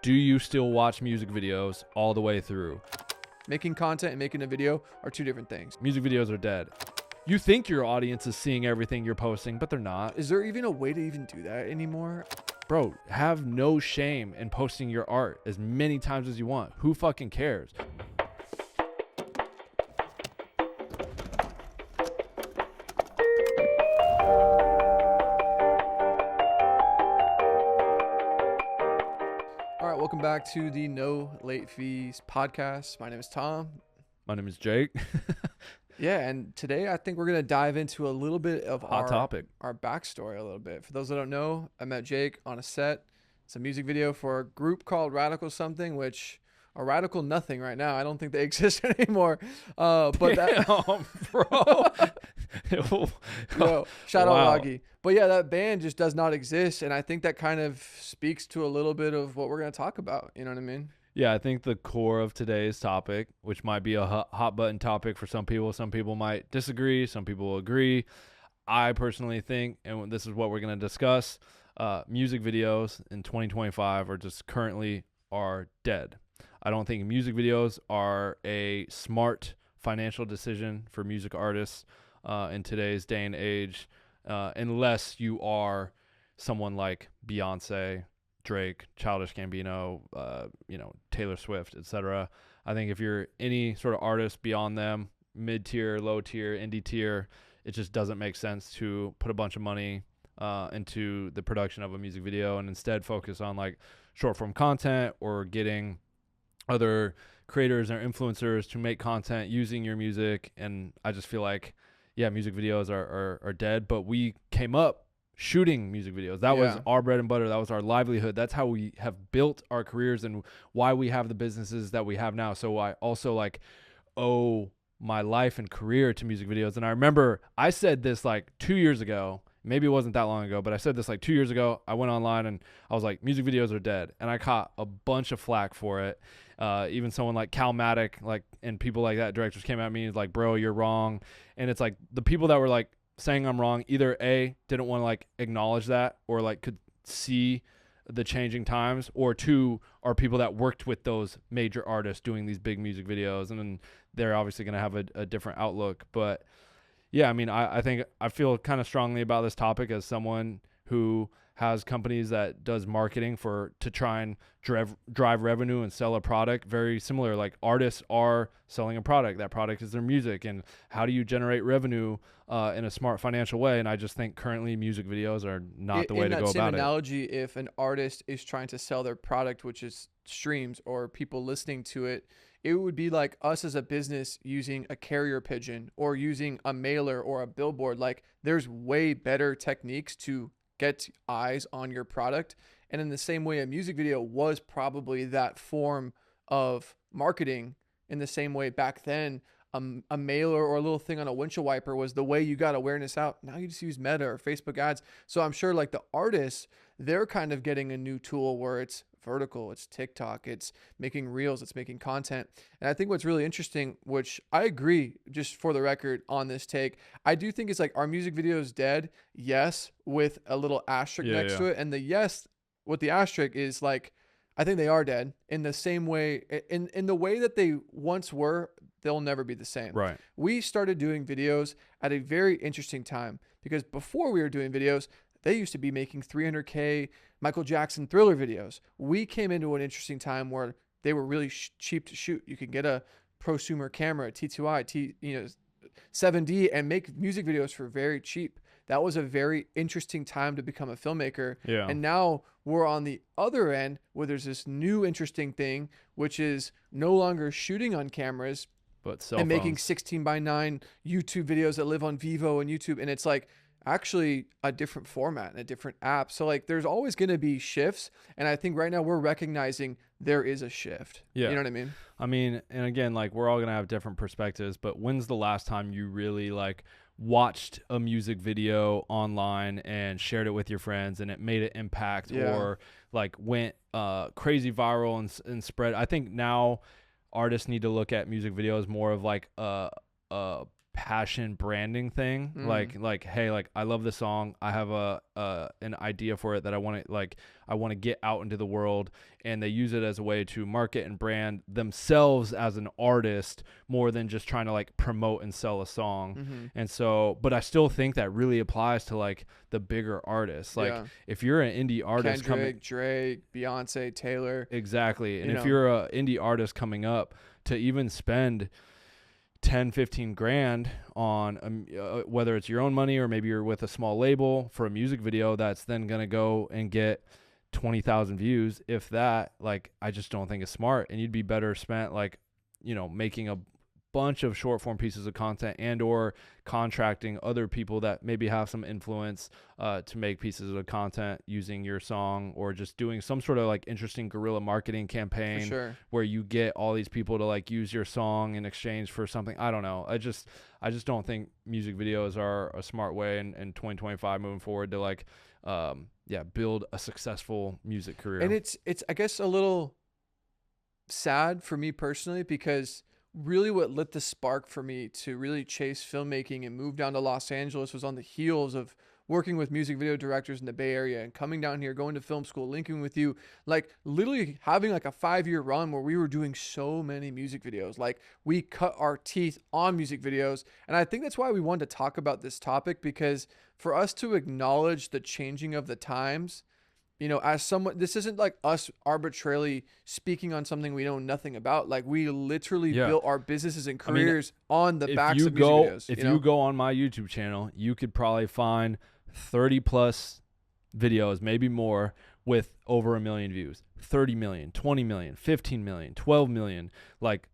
Do you still watch music videos all the way through? Making content and making a video are two different things. Music videos are dead. You think your audience is seeing everything you're posting, but they're not. Is there even a way to even do that anymore? Bro, have no shame in posting your art as many times as you want. Who fucking cares? All right, welcome back to the No Late Fees podcast. My name is Tom. My name is Jake. Yeah, and today I think we're going to dive into a little bit of Hot topic. Our backstory a little bit. For those that don't know, I met Jake on a set. It's a music video for a group called Radical Something, which are Radical Nothing right now. I don't think they exist anymore. But that, bro. Yo, shout out Wow. Loggy. But yeah, that band just does not exist, and I think that kind of speaks to a little bit of what we're going to talk about. You know what I mean? Yeah, I think the core of today's topic, which might be a hot button topic for some people might disagree, some people will agree. I personally think, and this is what we're going to discuss, music videos in 2025 are just currently are dead. I don't think music videos are a smart financial decision for music artists in today's day and age, unless you are someone like Beyonce, Drake, Childish Gambino, Taylor Swift, etc. I think if you're any sort of artist beyond them, mid-tier, low-tier, indie tier, it just doesn't make sense to put a bunch of money into the production of a music video and instead focus on like short-form content or getting other creators or influencers to make content using your music. And I just feel like, yeah, music videos are dead, but we came up shooting music videos. That was our bread and butter. That was our livelihood. That's how we have built our careers and why we have the businesses that we have now. So I also owe my life and career to music videos. And I remember I said this 2 years ago. Maybe it wasn't that long ago, but I said this 2 years ago. I went online and I was like, music videos are dead. And I caught a bunch of flack for it. Even someone like Calmatic, and people like that, directors came at me and bro, you're wrong. And it's the people that were saying I'm wrong, either A, didn't want to acknowledge that or could see the changing times, or two, are people that worked with those major artists doing these big music videos, and then they're obviously going to have a different outlook. But yeah, I mean, I think I feel kind of strongly about this topic as someone who has companies that does marketing to try and drive revenue and sell a product. Very similar, artists are selling a product. That product is their music. And how do you generate revenue in a smart financial way? And I just think currently music videos are not the way to go about it. In that same analogy, if an artist is trying to sell their product, which is streams or people listening to it, it would be like us as a business using a carrier pigeon or using a mailer or a billboard. There's way better techniques to get eyes on your product. And in the same way, a music video was probably that form of marketing. In the same way back then, a mailer or a little thing on a windshield wiper was the way you got awareness out. Now you just use Meta or Facebook ads. So I'm sure the artists, they're kind of getting a new tool where it's vertical, it's TikTok, it's making reels, it's making content. And I think what's really interesting, which I agree, just for the record on this take, I do think it's are music videos dead? Yes, with a little asterisk next to it. And the yes with the asterisk is I think they are dead in the same way, in the way that they once were. They'll never be the same. Right. We started doing videos at a very interesting time because before we were doing videos, they used to be making 300K Michael Jackson Thriller videos. We came into an interesting time where they were really cheap to shoot. You could get a prosumer camera, T2i, 7D, and make music videos for very cheap. That was a very interesting time to become a filmmaker. Yeah. And now we're on the other end where there's this new interesting thing, which is no longer shooting on cameras, but cell and phones. making 16:9 YouTube videos that live on Vivo and YouTube. And it's actually a different format and a different app. So there's always going to be shifts. And I think right now we're recognizing there is a shift. Yeah. You know what I mean? I mean, and again, we're all going to have different perspectives, but when's the last time you really watched a music video online and shared it with your friends and it made an impact or went crazy viral and spread? I think now artists need to look at music videos more of a passion branding thing. Like, hey, like I love this song. I have an idea for it that I want to get out into the world, and they use it as a way to market and brand themselves as an artist more than just trying to like promote and sell a song. And so, but I still think that really applies to like the bigger artists. Like if you're an indie artist Kendrick, Drake, Beyonce, Taylor. Exactly. And if you're an indie artist coming up, to even spend 10-15 grand on whether it's your own money or maybe you're with a small label for a music video that's then going to go and get 20,000 views, if that, like I just don't think it's smart. And you'd be better spent like, you know, making a bunch of short form pieces of content and or contracting other people that maybe have some influence to make pieces of content using your song, or just doing some sort of like interesting guerrilla marketing campaign where you get all these people to like use your song in exchange for something. I don't know. I just don't think music videos are a smart way in 2025 moving forward to like build a successful music career. And it's I guess a little sad for me personally, because really what lit the spark for me to really chase filmmaking and move down to Los Angeles was on the heels of working with music video directors in the Bay Area and coming down here, going to film school, linking with you, like literally having like a 5-year run where we were doing so many music videos. Like we cut our teeth on music videos. And I think that's why we wanted to talk about this topic, because for us to acknowledge the changing of the times, you know, as someone, this isn't like us arbitrarily speaking on something we know nothing about. Like we literally built our businesses and careers on the backs of music videos. If you go on my YouTube channel, you could probably find 30 plus videos, maybe more, with over 1 million views, 30 million, 20 million, 15 million, 12 million. Like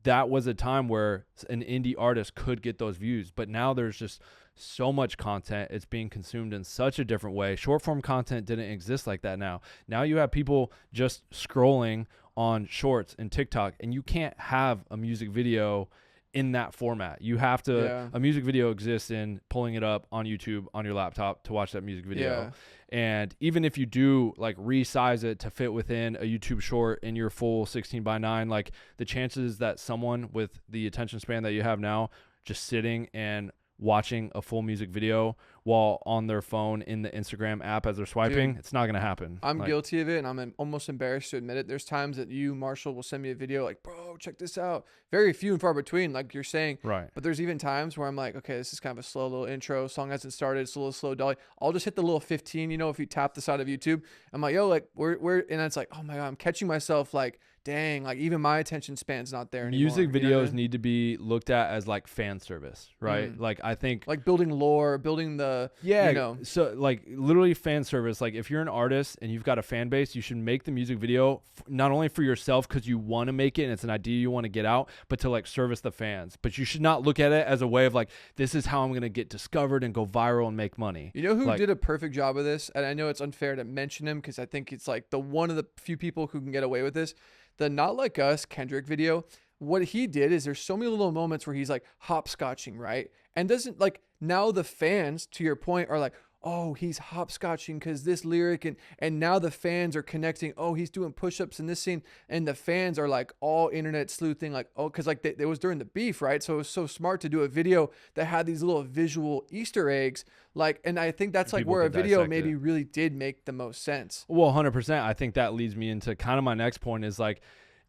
that was a time where an indie artist could get those views, but now there's just so much content. It's being consumed in such a different way. Short form content didn't exist like that. Now you have people just scrolling on shorts and TikTok, and you can't have a music video in that format. You have to, a music video exists in pulling it up on YouTube on your laptop to watch that music video. And even if you do like resize it to fit within a YouTube short in your full 16:9, like the chances that someone with the attention span that you have now just sitting and watching a full music video while on their phone in the Instagram app as they're swiping, it's not going to happen. I'm guilty of it, and I'm almost embarrassed to admit it. There's times that you, Marshall, will send me a video like, bro, check this out. Very few and far between, like you're saying. Right. But there's even times where I'm like, okay, this is kind of a slow little intro. Song hasn't started. It's a little slow dolly. I'll just hit the little 15, you know, if you tap the side of YouTube. I'm like, yo, like, we're and it's like, oh my God, I'm catching myself like, dang, like even my attention span's not there anymore. Music videos need to be looked at as like fan service, right? Like I think like building lore, building the, you know. So like literally fan service. Like if you're an artist and you've got a fan base, you should make the music video not only for yourself because you want to make it and it's an idea you want to get out, but to like service the fans. But you should not look at it as a way of like, this is how I'm going to get discovered and go viral and make money. You know who did a perfect job of this? And I know it's unfair to mention him because I think it's like the one of the few people who can get away with this. The Not Like Us Kendrick video, what he did is there's so many little moments where he's like hopscotching, right? And doesn't like, now the fans, to your point, are like, oh, he's hopscotching because this lyric, and now the fans are connecting, oh, he's doing push-ups in this scene, and the fans are like all internet sleuthing, like, oh, because like it was during the beef, right? So it was so smart to do a video that had these little visual Easter eggs, like, and I think that's like where a video maybe really did make the most sense. Well, 100%. I think that leads me into kind of my next point is like,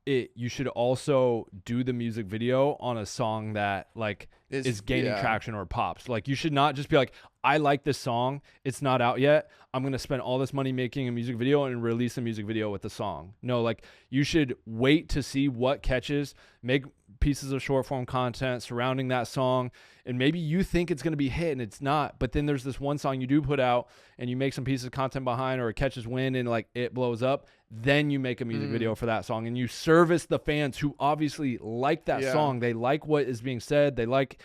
you should also do the music video on a song that like is gaining traction or pops. Like you should not just be like, I like this song, it's not out yet, I'm going to spend all this money making a music video and release a music video with the song. No, like you should wait to see what catches, make pieces of short form content surrounding that song, and maybe you think it's going to be hit and it's not, but then there's this one song you do put out and you make some pieces of content behind, or it catches wind and like it blows up, then you make a music video for that song and you service the fans who obviously like that song. They like what is being said, they like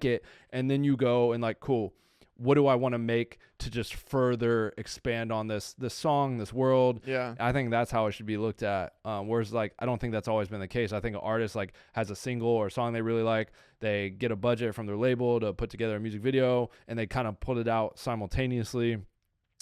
it, and then you go and like, cool, what do I want to make to just further expand on this song, this world? Yeah. I think that's how it should be looked at. Whereas like, I don't think that's always been the case. I think an artist like has a single or a song they really like, they get a budget from their label to put together a music video and they kind of put it out simultaneously.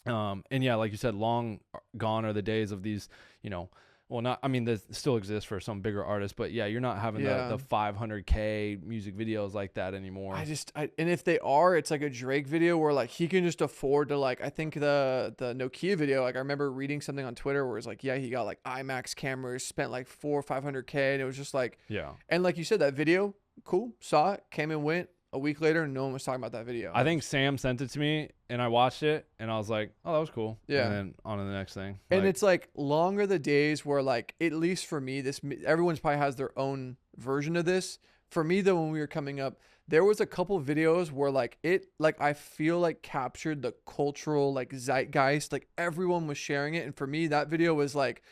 And yeah, like you said, long gone are the days of these, you know, well, not, I mean, this still exists for some bigger artists, but yeah, you're not having Yeah. the 500K music videos like that anymore. And if they are, it's like a Drake video where like he can just afford to like, I think the Nokia video, like I remember reading something on Twitter where it's like, yeah, he got like IMAX cameras, spent like 400 or 500K, and it was just like, Yeah. and like you said, that video, cool, saw it, came and went. A week later, no one was talking about that video. I think Sam sent it to me and I watched it and I was like, oh, that was cool. Yeah. And then on to the next thing. And it's like longer the days where like, at least for me, this, everyone's probably has their own version of this. For me though, when we were coming up, there was a couple videos where like it, like I feel like captured the cultural like zeitgeist, like everyone was sharing it. And for me, that video was like,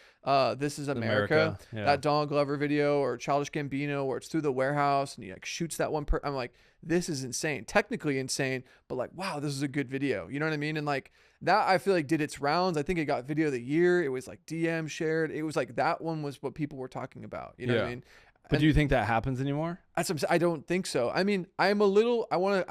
This Is America. Yeah. That Donald Glover video, or Childish Gambino, where it's through the warehouse and he like shoots that one I'm like, this is insane, technically insane, but like, wow, this is a good video. You know what I mean? And like that, I feel like did its rounds. I think it got video of the year. It was like DM shared. It was like, that one was what people were talking about. You know what I mean? But do you think that happens anymore? I don't think so. I mean, I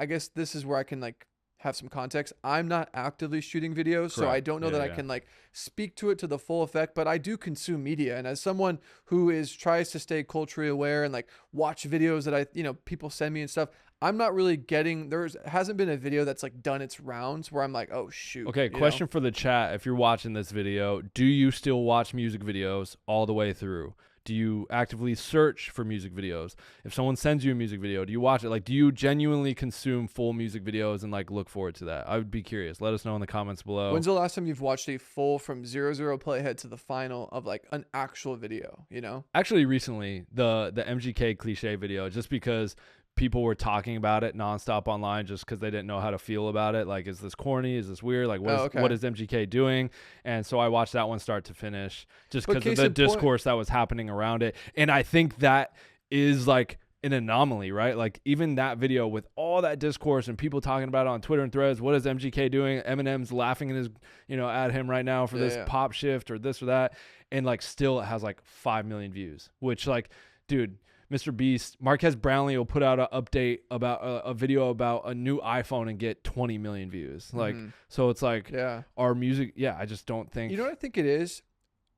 guess this is where I can like have some context. I'm not actively shooting videos, so I don't know that I can like speak to it to the full effect, but I do consume media. And as someone who tries to stay culturally aware and like watch videos that people send me and stuff, I'm not really getting, hasn't been a video that's like done its rounds where I'm like, oh shoot. Okay, question for the chat. If you're watching this video, do you still watch music videos all the way through? Do you actively search for music videos? If someone sends you a music video, do you watch it? Like, do you genuinely consume full music videos and like look forward to that? I would be curious. Let us know in the comments below. When's the last time you've watched a full from 0-0 playhead to the final of like an actual video, Actually, recently, the MGK cliche video, just because people were talking about it nonstop online just because they didn't know how to feel about it. Like, is this corny? Is this weird? Like, what is MGK doing? And so I watched that one start to finish just because of the discourse that was happening around it. And I think that is like an anomaly, right? Like, even that video with all that discourse and people talking about it on Twitter and Threads, what is MGK doing? Eminem's laughing in his, at him right now for this pop shift or this or that. And like, still it has like 5 million views, which like, dude, Mr. Beast, Marquez Brownlee will put out an update about a video about a new iPhone and get 20 million views. Like, so it's like our music. Yeah. I just don't think, you know what I think it is?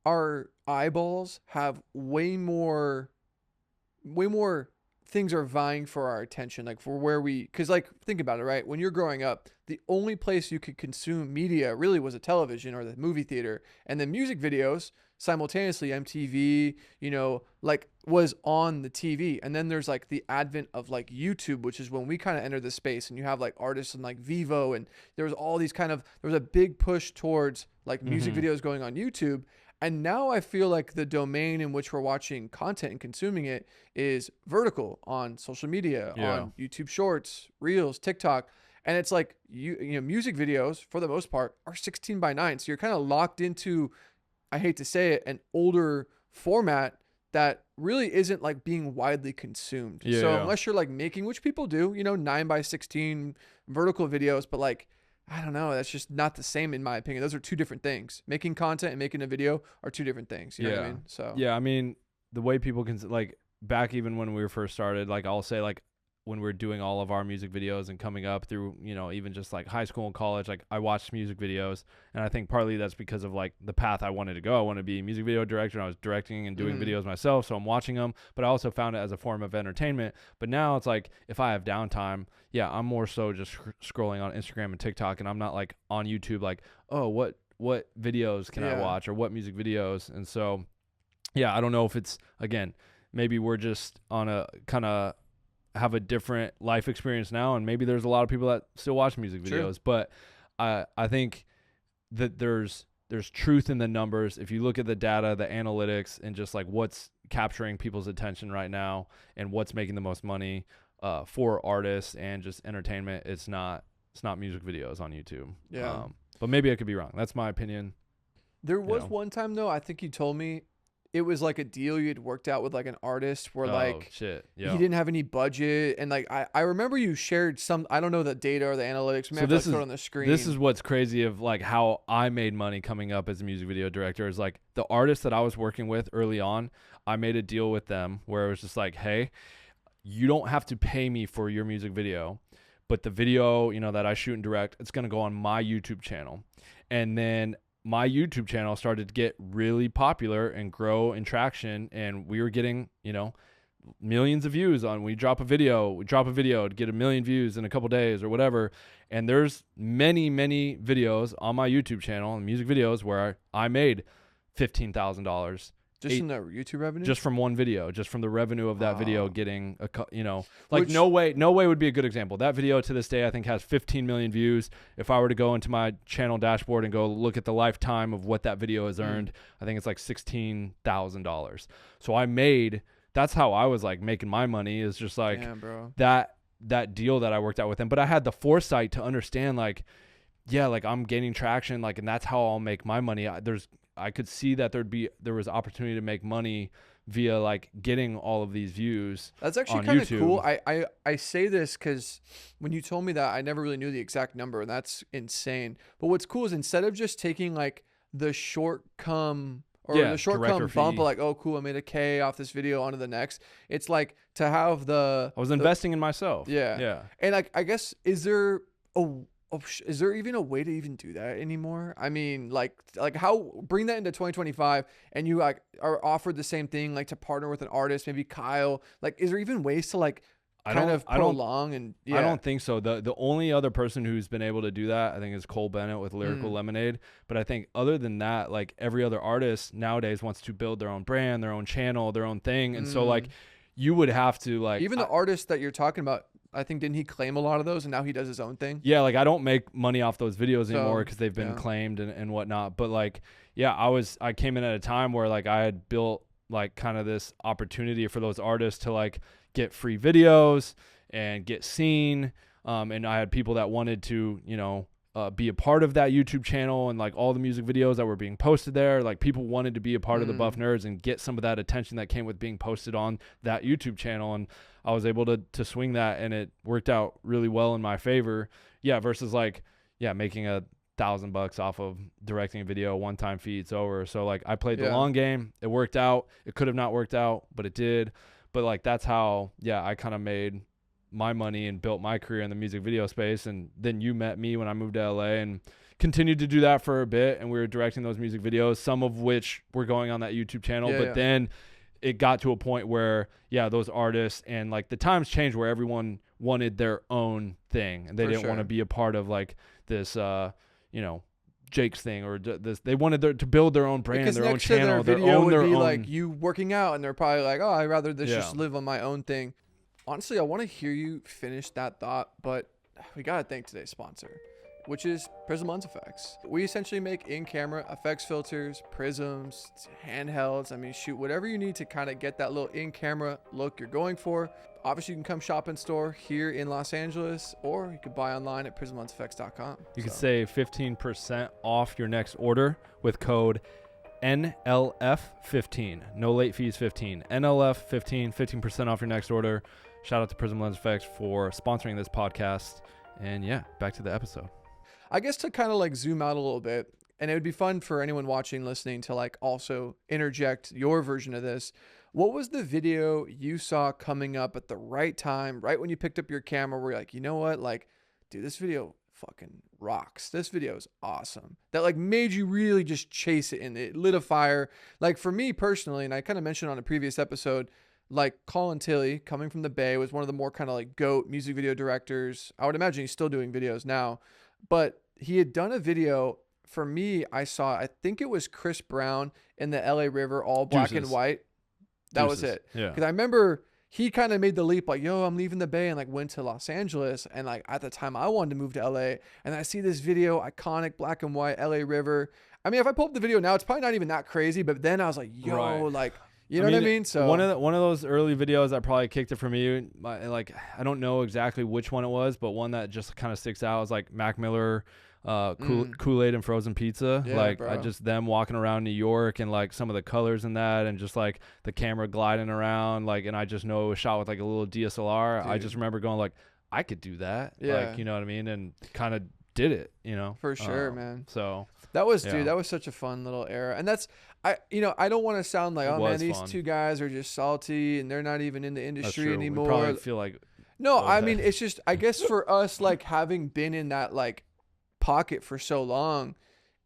Our eyeballs have way more things are vying for our attention. Like for cause like, think about it, right? When you're growing up, the only place you could consume media really was a television or the movie theater, and then music videos simultaneously, MTV, like was on the TV. And then there's like the advent of like YouTube, which is when we kind of enter the space, and you have like artists and like Vivo, and there was all these there was a big push towards like music videos going on YouTube. And now I feel like the domain in which we're watching content and consuming it is vertical on social media, on YouTube Shorts, Reels, TikTok. And it's like, music videos for the most part are 16:9. So you're kind of locked into, I hate to say it, an older format that really isn't like being widely consumed. Unless you're like making, which people do, 9:16 vertical videos, but like, I don't know, that's just not the same in my opinion. Those are two different things. Making content and making a video are two different things. You know what I mean? So yeah, I mean, the way people can like back even when we were first started, like I'll say like when we're doing all of our music videos and coming up through, even just like high school and college, like I watched music videos, and I think partly that's because of like the path I wanted to go. I want to be a music video director, and I was directing and doing videos myself, so I'm watching them, but I also found it as a form of entertainment. But now it's like, if I have downtime, I'm more so just scrolling on Instagram and TikTok, and I'm not like on YouTube like, oh, what videos can I watch, or what music videos? And so, I don't know if it's, again, maybe we're just on a kind of have a different life experience now, and maybe there's a lot of people that still watch music videos. But I think that there's truth in the numbers. If you look at the data, the analytics, and just like what's capturing people's attention right now and what's making the most money for artists and just entertainment, it's not music videos on YouTube. But maybe I could be wrong. That's my opinion. There was one time though, I think you told me it was like a deal you had worked out with like an artist where he didn't have any budget, and like I remember you shared some, I don't know the data or the analytics. So this is on the screen. This is what's crazy of like how I made money coming up as a music video director, is like the artists that I was working with early on, I made a deal with them where it was just like, hey, you don't have to pay me for your music video, but the video that I shoot and direct, it's going to go on my YouTube channel. And then my YouTube channel started to get really popular and grow in traction, and we were getting, millions of views on, we drop a video to get 1 million views in a couple days or whatever. And there's many videos on my YouTube channel, music videos, where I made $15,000 just in the YouTube revenue, just from one video, just from the revenue of that video getting Which, no way would be a good example. That video to this day I think has 15 million views. If I were to go into my channel dashboard and go look at the lifetime of what that video has earned, I think it's like $16,000. So that's how I was like making my money, is just like, damn, bro. that deal that I worked out with him. But I had the foresight to understand, like, yeah, like I'm gaining traction, like, and that's how I'll make my money. I could see that there was opportunity to make money via like getting all of these views. That's actually kind of cool. I say this because when you told me that, I never really knew the exact number, and that's insane. But what's cool is, instead of just taking like the short come bump, like, oh cool, I made $1,000 off this video, onto the next. It's like to have I was investing in myself. Yeah. And like, I guess, is there even a way to even do that anymore? I mean, like how bring that into 2025, and you like are offered the same thing, like to partner with an artist, maybe Kyle. Like, is there even ways to like prolong? And I don't think so. The only other person who's been able to do that, I think, is Cole Bennett with Lyrical Lemonade. But I think other than that, like every other artist nowadays wants to build their own brand, their own channel, their own thing. And so like you would have to like, even the artist that you're talking about, I think, didn't he claim a lot of those, and now he does his own thing? Yeah, like I don't make money off those videos anymore because they've been claimed and whatnot. But like, yeah, I came in at a time where like I had built like kind of this opportunity for those artists to like get free videos and get seen. And I had people that wanted to, be a part of that YouTube channel, and like all the music videos that were being posted there, like people wanted to be a part of the Buff Nerds and get some of that attention that came with being posted on that YouTube channel. And I was able to swing that, and it worked out really well in my favor. Yeah. Versus like, yeah, making $1,000 off of directing a video, one-time fee, it's over. So like I played the long game. It worked out. It could have not worked out, but it did. But like, that's how, I kind of made my money and built my career in the music video space. And then you met me when I moved to LA, and continued to do that for a bit. And we were directing those music videos, some of which were going on that YouTube channel. Then it got to a point where, those artists, and like the times changed where everyone wanted their own thing, and they didn't want to be a part of like this, Jake's thing, or this. They wanted to build their own brand, their own channel, their video would be like you working out, and they're probably like, oh, I'd rather just live on my own thing. Honestly, I want to hear you finish that thought, but we got to thank today's sponsor, which is Prism Lens FX. We essentially make in-camera effects filters, prisms, handhelds. I mean, shoot, whatever you need to kind of get that little in-camera look you're going for. Obviously, you can come shop in store here in Los Angeles, or you could buy online at PrismLensFX.com. You can save 15% off your next order with code NLF15. No late fees 15. NLF15, 15% off your next order. Shout out to Prism Lens FX for sponsoring this podcast. And back to the episode. I guess to kind of like zoom out a little bit, and it would be fun for anyone watching, listening, to like also interject your version of this. What was the video you saw coming up at the right time, right when you picked up your camera, where you're like, you know what, like, dude, this video fucking rocks. This video is awesome. That like made you really just chase it, and it lit a fire. Like for me personally, and I kind of mentioned on a previous episode, like Colin Tilley, coming from the Bay, was one of the more kind of like GOAT music video directors. I would imagine he's still doing videos now, but he had done a video for me. I think it was Chris Brown in the LA River, all black and white. That was it. Yeah. Because I remember he kind of made the leap, like, yo, I'm leaving the Bay, and like went to Los Angeles. And like at the time I wanted to move to LA, and I see this video, iconic black and white LA River. I mean, if I pull up the video now, it's probably not even that crazy, but then I was like, yo, like, you know what I mean? So one of those early videos that probably kicked it for me, like, I don't know exactly which one it was, but one that just kind of sticks out is like Mac Miller, Kool-Aid and frozen pizza. I just them walking around New York, and like some of the colors in that, and just like the camera gliding around, like, and I just know it was shot with like a little DSLR. Dude. I just remember going like, I could do that. Like, you know what I mean? And kind of did it, For sure, man. So that was, dude, that was such a fun little era. And that's, I don't want to sound like, oh man, these two guys are just salty and they're not even in the industry anymore. We probably feel like, no, I mean, it's just, I guess for us, like having been in that like pocket for so long,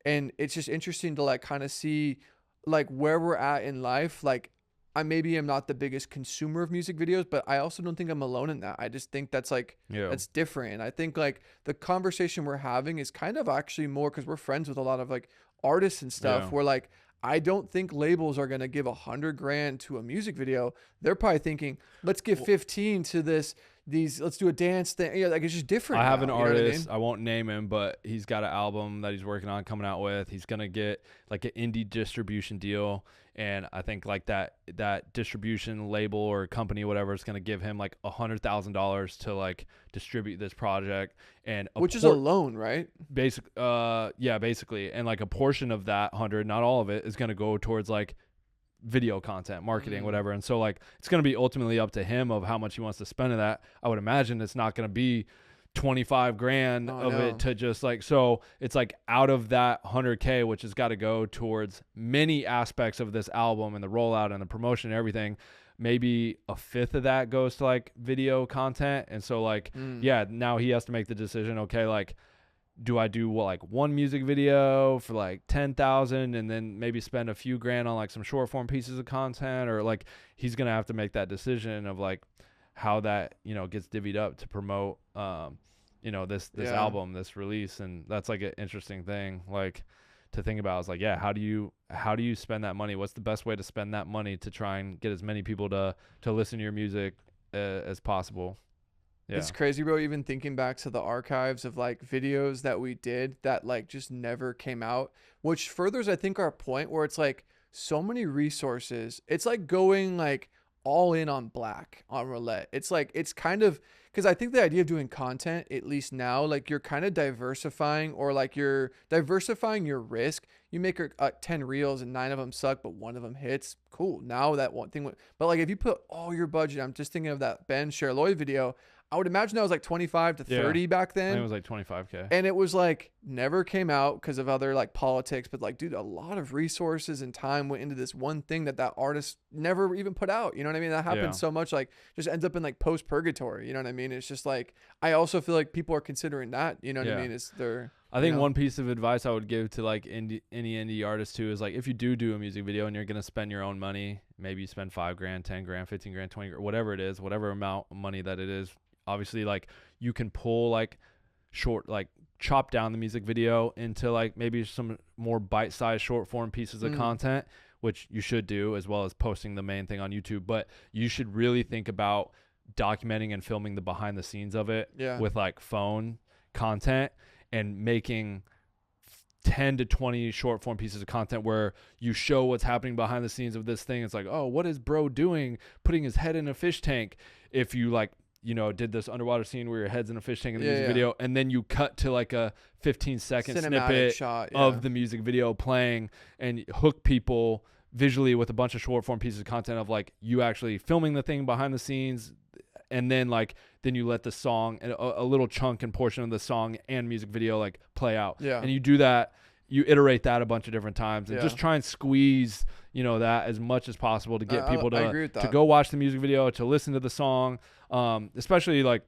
And it's just interesting to like kind of see like where we're at in life. Like I maybe am not the biggest consumer of music videos, but I also don't think I'm alone in that. I just think that's like Yeah. that's different. And I think like the conversation we're having is kind of actually more because we're friends with a lot of like artists and stuff. Yeah. Where like I don't think labels are gonna give $100,000 to a music video. They're probably thinking, let's give 15 to this. Let's do a dance thing. Yeah, like it's just different. I have now, an you know what I artist. mean? I won't name him, but he's got an album that he's working on coming out with. He's gonna get like an indie distribution deal, and I think like that distribution label or company, whatever, is gonna give him like $100,000 to like distribute this project, and Which is a loan, right? basically, and like a portion of that 100, not all of it, is gonna go towards like video content marketing, whatever. And so like it's going to be ultimately up to him of how much he wants to spend of that. I would imagine it's not going to be 25 grand of it to just like, so it's like out of that 100K, which has got to go towards many aspects of this album and the rollout and the promotion and everything, maybe a fifth of that goes to like video content. And so like yeah, now he has to make the decision, okay, like do I do like one music video for like 10,000 and then maybe spend a few grand on like some short form pieces of content, or like he's going to have to make that decision of like how that, you know, gets divvied up to promote, you know, this album, this release. And that's like an interesting thing, like to think about. Is like, yeah, how do you spend that money? What's the best way to spend that money to try and get as many people to listen to your music as possible? Yeah. It's crazy, bro. Even thinking back to the archives of like videos that we did that like just never came out, which furthers, I think, our point where it's like so many resources. It's like going like all in on black on roulette. It's like, it's kind of, because I think the idea of doing content, at least now, like you're kind of diversifying, or like you're diversifying your risk. You make 10 reels and 9 of them suck, but 1 of them hits. Cool. Now that one thing, but like if you put all your budget, I'm just thinking of that Ben Cher Lloyd video. I would imagine that was like 25 to 30 back then. It was like 25K. And it was like never came out because of other like politics. But like, dude, a lot of resources and time went into this one thing that artist never even put out. You know what I mean? That happens so much, like just ends up in like post purgatory. You know what I mean? It's just like, I also feel like people are considering that. You know what I mean? It's their. I think one piece of advice I would give to like any indie artist too is like, if you do a music video and you're going to spend your own money, maybe you spend 5 grand, 10 grand, 15 grand, 20 grand, whatever it is, whatever amount of money that it is. Obviously, like you can pull like short, like chop down the music video into like maybe some more bite-sized short form pieces of content, which you should do, as well as posting the main thing on YouTube. But you should really think about documenting and filming the behind the scenes of it with like phone content, and making 10 to 20 short form pieces of content where you show what's happening behind the scenes of this thing. It's like, oh, what is bro doing putting his head in a fish tank? If you like, you know, did this underwater scene where your head's in a fish tank in the music video, and then you cut to like a 15-second snippet shot of the music video playing, and hook people visually with a bunch of short form pieces of content of like you actually filming the thing behind the scenes, and then you let the song and a little chunk and portion of the song and music video like play out. And you do that, you iterate that a bunch of different times, and just try and squeeze, you know, that as much as possible to get people to go watch the music video, to listen to the song. Especially like,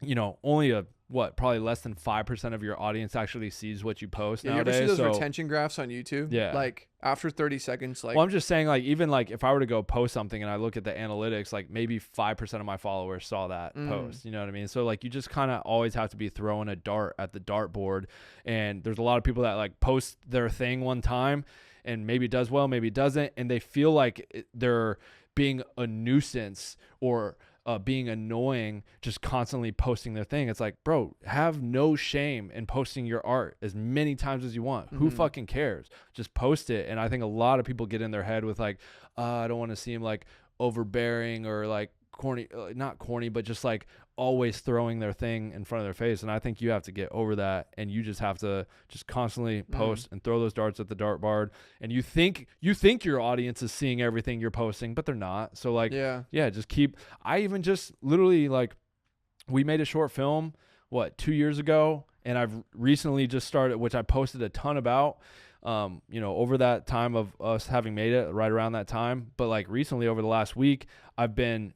you know, only probably less than 5% of your audience actually sees what you post nowadays. You ever see those retention graphs on YouTube? Yeah. Like after 30 seconds, like. Well, I'm just saying, like, even like if I were to go post something and I look at the analytics, like maybe 5% of my followers saw that post. You know what I mean? So like you just kind of always have to be throwing a dart at the dartboard. And there's a lot of people that like post their thing one time and maybe it does well, maybe it doesn't, and they feel like they're being a nuisance or being annoying, just constantly posting their thing. It's like, bro, have no shame in posting your art as many times as you want. Who fucking cares? Just post it. And I think a lot of people get in their head with like, I don't want to seem like overbearing or like corny, not corny, but just like always throwing their thing in front of their face. And I think you have to get over that, and you just have to just constantly post and throw those darts at the dartboard. And you think your audience is seeing everything you're posting, but they're not. So like, just keep. I even just literally like, we made a short film 2 years ago, and I've recently just started, which I posted a ton about. you know, over that time of us having made it right around that time. But like recently over the last week, I've been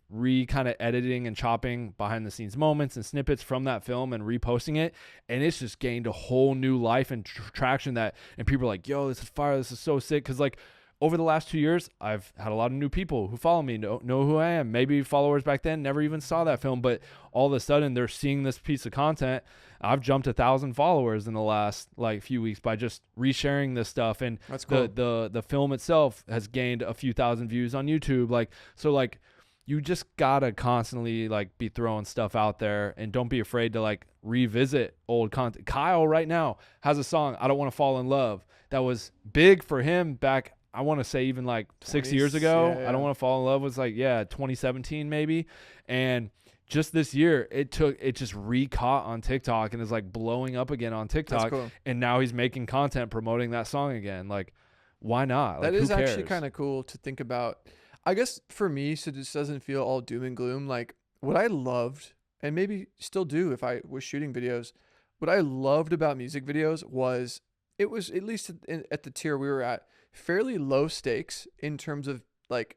kind of editing and chopping behind the scenes moments and snippets from that film and reposting it. And it's just gained a whole new life and traction and people are like, yo, this is fire. This is so sick. Cause like over the last 2 years, I've had a lot of new people who follow me, know who I am. Maybe followers back then never even saw that film, but all of a sudden they're seeing this piece of content. I've jumped 1,000 followers in the last like few weeks by just resharing this stuff. And That's cool. the film itself has gained a few thousand views on YouTube. Like, so like you just gotta constantly like be throwing stuff out there, and don't be afraid to like revisit old content. Kyle right now has a song, I Don't Want to Fall in Love, that was big for him back, I want to say even like 6 years ago. Yeah. I Don't Want to Fall in Love was like, 2017 maybe. And just this year, it just re-caught on TikTok and is like blowing up again on TikTok. That's cool. And now he's making content promoting that song again. Like, why not? Like, That is who cares? actually kind of cool to think about. I guess for me, so this doesn't feel all doom and gloom. Like what I loved, and maybe still do if I was shooting videos, what I loved about music videos was it was, at least at the tier we were at, fairly low stakes in terms of like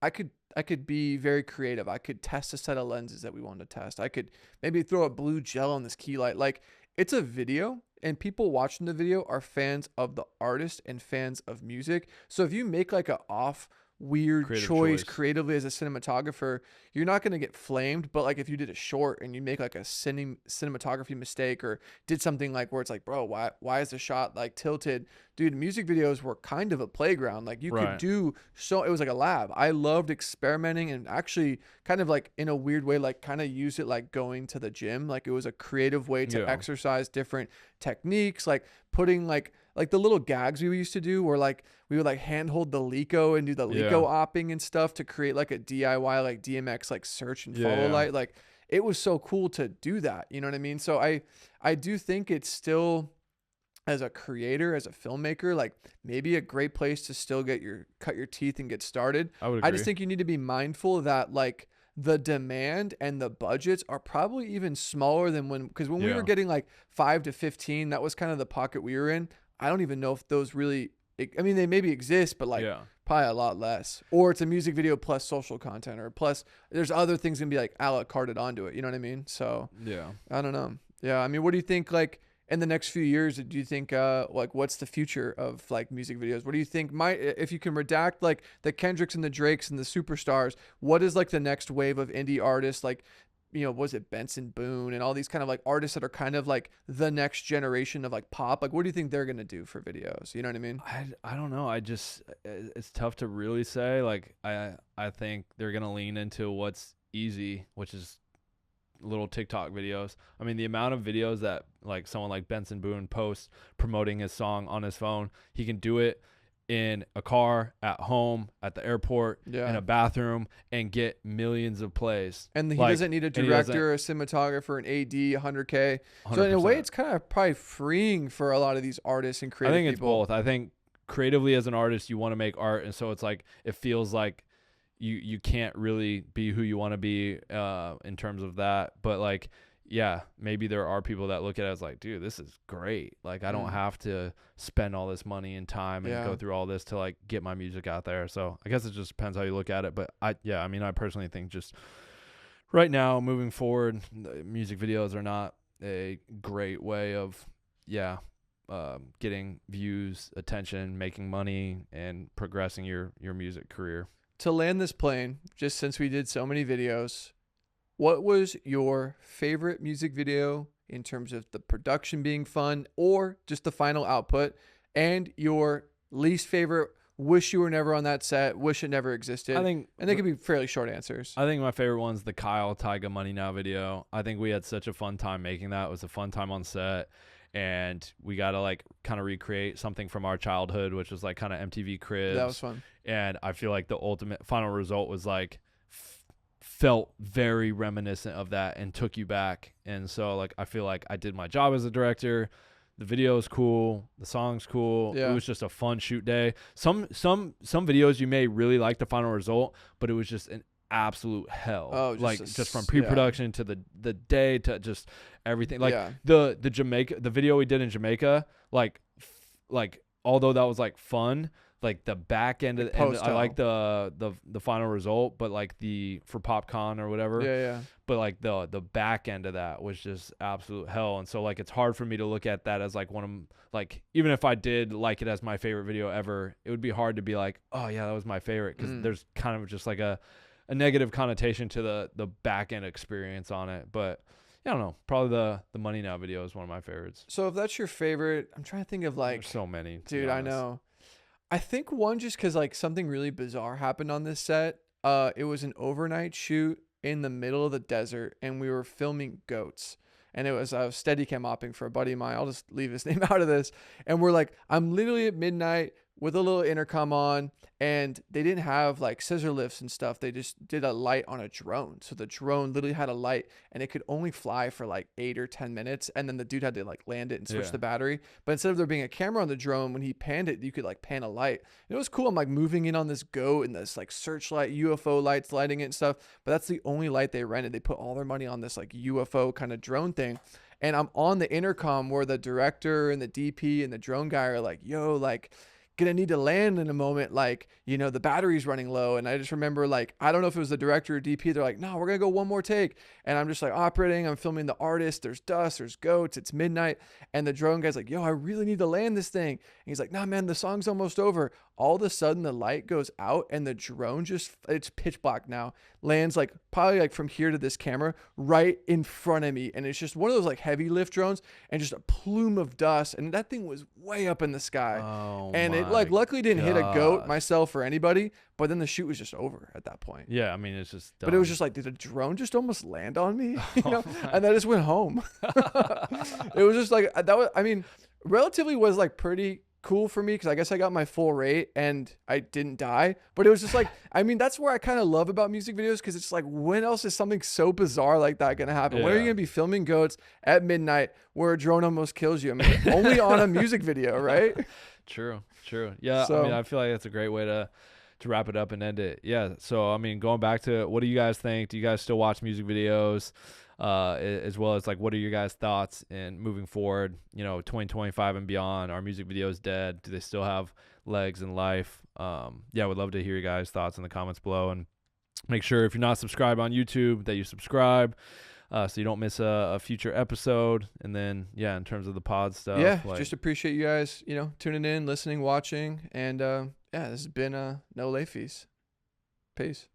I could be very creative. I could test a set of lenses that we wanted to test. I could maybe throw a blue gel on this key light. Like it's a video, and people watching the video are fans of the artist and fans of music. So if you make like a weird Creative choice choice. creatively as a cinematographer, you're not going to get flamed. But like if you did a short and you make like a cinematography mistake, or did something like where it's like, bro, why is the shot like tilted? Dude, music videos were kind of a playground. Like you could do, so it was like a lab. I loved experimenting, and actually kind of like in a weird way, like kind of use it like going to the gym. Like it was a creative way to exercise different techniques, like putting like the little gags we used to do, where like we would like handhold the Leco and do the Leco opping and stuff to create like a DIY like DMX like search and follow light. Like it was so cool to do that. You know what I mean? So I do think it's still, as a creator, as a filmmaker, like maybe a great place to still cut your teeth and get started. I would agree. I just think you need to be mindful that like the demand and the budgets are probably even smaller than because when we were getting like 5 to 15, that was kind of the pocket we were in. I don't even know if those really, I mean, they maybe exist, but like probably a lot less. Or it's a music video plus social content, or plus there's other things gonna be like a la carted onto it. You know what I mean? So I don't know. Yeah. I mean, what do you think like in the next few years? Do you think like what's the future of like music videos? What do you think if you can redact like the Kendricks and the Drakes and the superstars, what is like the next wave of indie artists? Like, you know, was it Benson Boone and all these kind of like artists that are kind of like the next generation of like pop? Like, what do you think they're going to do for videos? You know what I mean? I don't know. It's tough to really say. Like, I think they're going to lean into what's easy, which is little TikTok videos. I mean, the amount of videos that like someone like Benson Boone posts promoting his song on his phone, he can do it in a car, at home, at the airport, in a bathroom, and get millions of plays. And he doesn't need a director, a cinematographer, an AD, 100K. 100%. So in a way, it's kind of probably freeing for a lot of these artists and creative people. I think it's both. I think creatively as an artist, you want to make art, and so it's like it feels like you can't really be who you want to be in terms of that. But like, yeah, maybe there are people that look at it as like, dude, this is great. Like, I don't have to spend all this money and time and go through all this to like get my music out there. So I guess it just depends how you look at it. But I mean, I personally think just right now, moving forward, music videos are not a great way of, getting views, attention, making money, and progressing your music career. To land this plane, just since we did so many videos, what was your favorite music video in terms of the production being fun or just the final output, and your least favorite, wish you were never on that set, wish it never existed? And they could be fairly short answers. I think my favorite one's the Kyle Taugher Money Now video. I think we had such a fun time making that. It was a fun time on set, and we got to like kind of recreate something from our childhood, which was like kind of MTV Cribs. That was fun. And I feel like the ultimate final result was like felt very reminiscent of that and took you back. And so like I feel like I did my job as a director. The video is cool, the song's cool. It was just a fun shoot day. Some videos you may really like the final result, but it was just an absolute hell. Just from pre-production to the day to just everything. Like the video we did in Jamaica, like although that was like fun, like the back end of Like and I like post-tone. the final result, but like the for PopCon or whatever, Yeah. but like the back end of that was just absolute hell. And so like it's hard for me to look at that as like one of like, even if I did like it as my favorite video ever, it would be hard to be like, oh yeah, that was my favorite, because there's kind of just like a negative connotation to the back end experience on it. But I don't know, probably the Money Now video is one of my favorites. So if that's your favorite, I'm trying to think of like, There's so many, dude, I know. I think one, just because like something really bizarre happened on this set. It was an overnight shoot in the middle of the desert, and we were filming goats. And it was Steadicam mopping for a buddy of mine. I'll just leave his name out of this. And we're like, I'm literally at midnight with a little intercom on, and they didn't have like scissor lifts and stuff. They just did a light on a drone. So the drone literally had a light, and it could only fly for like 8 or 10 minutes. And then the dude had to like land it and switch the battery. But instead of there being a camera on the drone, when he panned it, you could like pan a light. And it was cool. I'm like moving in on this goat and this like searchlight, UFO lights lighting it and stuff. But that's the only light they rented. They put all their money on this like UFO kind of drone thing. And I'm on the intercom where the director and the DP and the drone guy are like, yo, like, gonna need to land in a moment, like, you know, the battery's running low. And I just remember, like, I don't know if it was the director or DP, they're like, no, we're gonna go one more take. And I'm just like operating, I'm filming the artist, there's dust, there's goats, it's midnight. And the drone guy's like, yo, I really need to land this thing. And he's like, nah man, the song's almost over. All of a sudden the light goes out, and the drone just, it's pitch black now, lands like probably like from here to this camera right in front of me. And it's just one of those like heavy lift drones, and just a plume of dust, and that thing was way up in the sky. And it like luckily didn't hit a goat, myself, or anybody, but then the shoot was just over at that point. Yeah, I mean, it's just dumb. But it was just like, did a drone just almost land on me? You know? And I just went home. It was just like, that was, I mean, relatively was like pretty cool for me, because I guess I got my full rate and I didn't die. But it was just like, I mean, that's where I kind of love about music videos, because it's like, when else is something so bizarre like that gonna happen? When are you gonna be filming goats at midnight where a drone almost kills you? I mean, only on a music video, right? True. Yeah, so, I mean, I feel like that's a great way to wrap it up and end it. Yeah, so I mean, going back to, what do you guys think? Do you guys still watch music videos? As well as like, what are your guys' thoughts in moving forward, 2025 and beyond? Are music videos dead? Do they still have legs in life? Yeah, would love to hear your guys' thoughts in the comments below, and make sure, if you're not subscribed on YouTube, that you subscribe, so you don't miss a future episode. And then, yeah, in terms of the pod stuff, yeah, like, just appreciate you guys, tuning in, listening, watching, and yeah, this has been No Late Fees. Peace.